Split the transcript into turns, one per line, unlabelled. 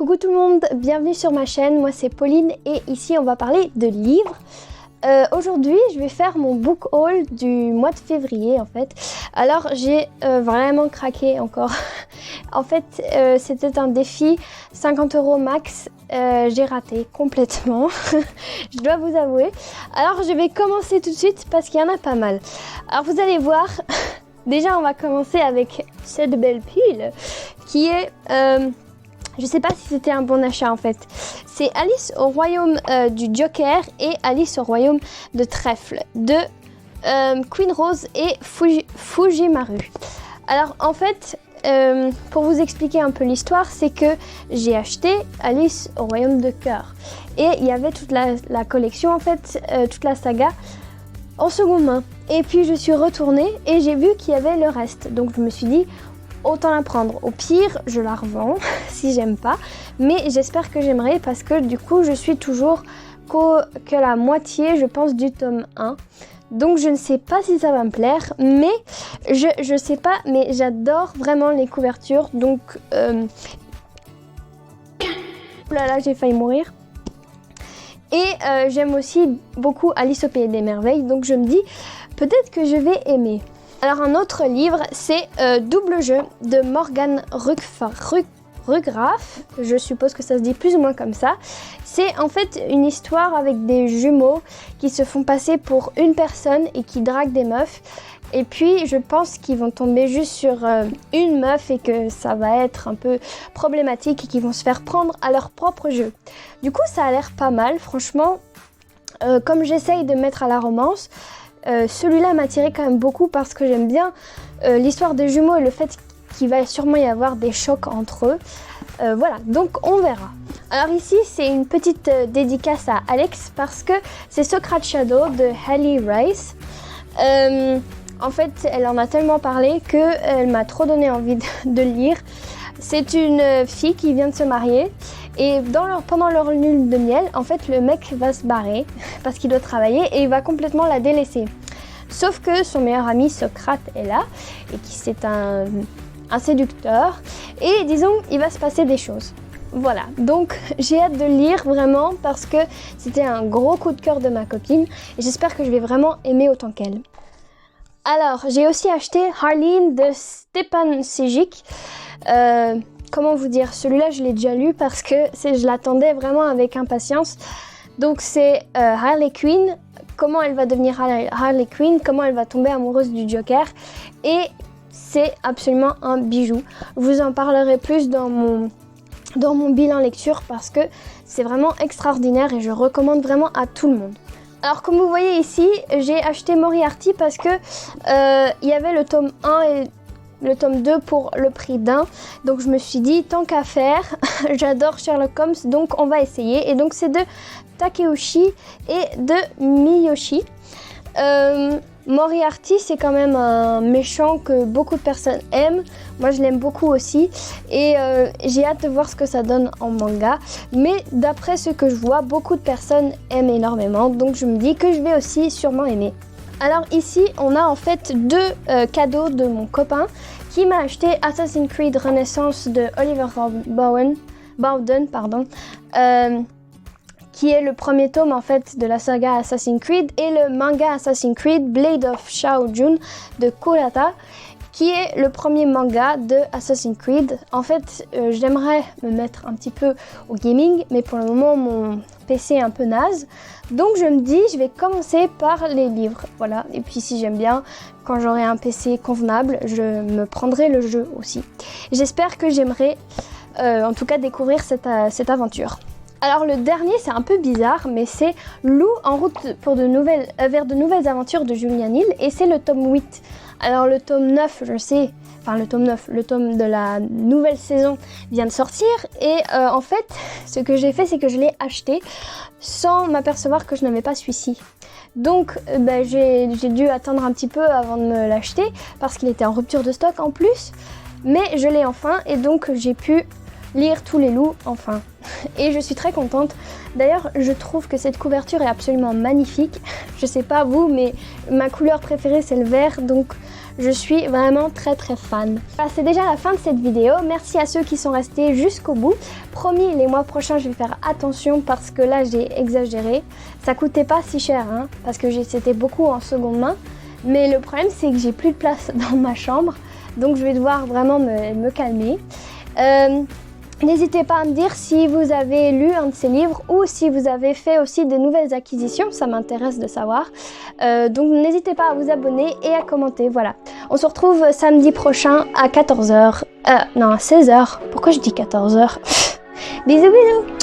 Coucou tout le monde, bienvenue sur ma chaîne, moi c'est Pauline et ici on va parler de livres. Aujourd'hui je vais faire mon book haul du mois de février en fait. Alors j'ai vraiment craqué encore. En fait c'était un défi 50 € max, j'ai raté complètement, je dois vous avouer. Alors je vais commencer tout de suite parce qu'il y en a pas mal. Alors vous allez voir, déjà on va commencer avec cette belle pile qui est... je sais pas si c'était un bon achat en fait. C'est Alice au royaume du Joker et Alice au royaume de Trèfle de Queen Rose et Fujimaru. Alors en fait, pour vous expliquer un peu l'histoire, c'est que j'ai acheté Alice au royaume de cœur. Et il y avait toute la collection en fait, toute la saga en seconde main. Et puis je suis retournée et j'ai vu qu'il y avait le reste. Donc je me suis dit... autant la prendre. Au pire, je la revends si j'aime pas. Mais j'espère que j'aimerai parce que du coup, je suis toujours que la moitié, je pense, du tome 1. Donc, je ne sais pas si ça va me plaire. Mais, je sais pas, mais j'adore vraiment les couvertures. Donc, oulala, j'ai failli mourir. Et j'aime aussi beaucoup Alice au pays des merveilles. Donc, je me dis, peut-être que je vais aimer. Alors un autre livre, c'est Double jeu de Morgan Rugraff, je suppose que ça se dit plus ou moins comme ça. C'est en fait une histoire avec des jumeaux qui se font passer pour une personne et qui draguent des meufs. Et puis je pense qu'ils vont tomber juste sur une meuf et que ça va être un peu problématique et qu'ils vont se faire prendre à leur propre jeu. Du coup ça a l'air pas mal, franchement, comme j'essaye de mettre à la romance, celui-là m'a attiré quand même beaucoup parce que j'aime bien l'histoire des jumeaux et le fait qu'il va sûrement y avoir des chocs entre eux. Voilà, donc on verra. Alors ici, c'est une petite dédicace à Alex parce que c'est Secret Shadow de Hallie Rice. En fait, elle en a tellement parlé qu'elle m'a trop donné envie de lire. C'est une fille qui vient de se marier et pendant leur lune de miel, en fait, le mec va se barrer parce qu'il doit travailler et il va complètement la délaisser. Sauf que son meilleur ami Socrate est là et qui c'est un séducteur et disons, il va se passer des choses. Voilà, donc j'ai hâte de lire vraiment parce que c'était un gros coup de cœur de ma copine et j'espère que je vais vraiment aimer autant qu'elle. Alors, j'ai aussi acheté Harleen de Stepan Sejic. Comment vous dire, celui-là je l'ai déjà lu parce que je l'attendais vraiment avec impatience. Donc c'est Harley Quinn, comment elle va devenir Harley Quinn, comment elle va tomber amoureuse du Joker. Et c'est absolument un bijou. Je vous en parlerai plus dans mon bilan lecture parce que c'est vraiment extraordinaire et je recommande vraiment à tout le monde. Alors comme vous voyez ici, j'ai acheté Moriarty parce que il y avait le tome 1 et le tome 2 pour le prix d'un. Donc je me suis dit, tant qu'à faire, j'adore Sherlock Holmes, donc on va essayer. Et donc c'est de Takeuchi et de Miyoshi. Moriarty, c'est quand même un méchant que beaucoup de personnes aiment. Moi, je l'aime beaucoup aussi. Et j'ai hâte de voir ce que ça donne en manga. Mais d'après ce que je vois, beaucoup de personnes aiment énormément. Donc je me dis que je vais aussi sûrement aimer. Alors ici, on a en fait deux cadeaux de mon copain qui m'a acheté Assassin's Creed Renaissance de Oliver Bowden, qui est le premier tome en fait de la saga Assassin's Creed et le manga Assassin's Creed Blade of Shao Jun de Kurata, qui est le premier manga de Assassin's Creed. En fait, j'aimerais me mettre un petit peu au gaming, mais pour le moment, mon PC est un peu naze. Donc je me dis, je vais commencer par les livres, voilà. Et puis si j'aime bien, quand j'aurai un PC convenable, je me prendrai le jeu aussi. J'espère que j'aimerai, en tout cas, découvrir cette aventure. Alors le dernier, c'est un peu bizarre, mais c'est Lou en route pour vers de nouvelles aventures de Julian Hill, et c'est le tome 8. Alors le tome 9, je sais, enfin le tome 9, le tome de la nouvelle saison vient de sortir, et en fait, ce que j'ai fait, c'est que je l'ai acheté sans m'apercevoir que je n'avais pas celui-ci. Donc j'ai dû attendre un petit peu avant de me l'acheter, parce qu'il était en rupture de stock en plus, mais je l'ai enfin, et donc j'ai pu lire Tous les loups, enfin. Et je suis très contente. D'ailleurs, je trouve que cette couverture est absolument magnifique. Je sais pas vous, mais ma couleur préférée c'est le vert, donc je suis vraiment très fan. Voilà, c'est déjà la fin de cette vidéo. Merci à ceux qui sont restés jusqu'au bout. Promis, les mois prochains, je vais faire attention parce que là, j'ai exagéré. Ça coûtait pas si cher, hein, parce que c'était beaucoup en seconde main. Mais le problème, c'est que j'ai plus de place dans ma chambre. Donc, je vais devoir vraiment me calmer. N'hésitez pas à me dire si vous avez lu un de ces livres ou si vous avez fait aussi des nouvelles acquisitions, ça m'intéresse de savoir. Donc n'hésitez pas à vous abonner et à commenter, voilà. On se retrouve samedi prochain à 14h, non à 16h, pourquoi je dis 14h? Bisous bisous.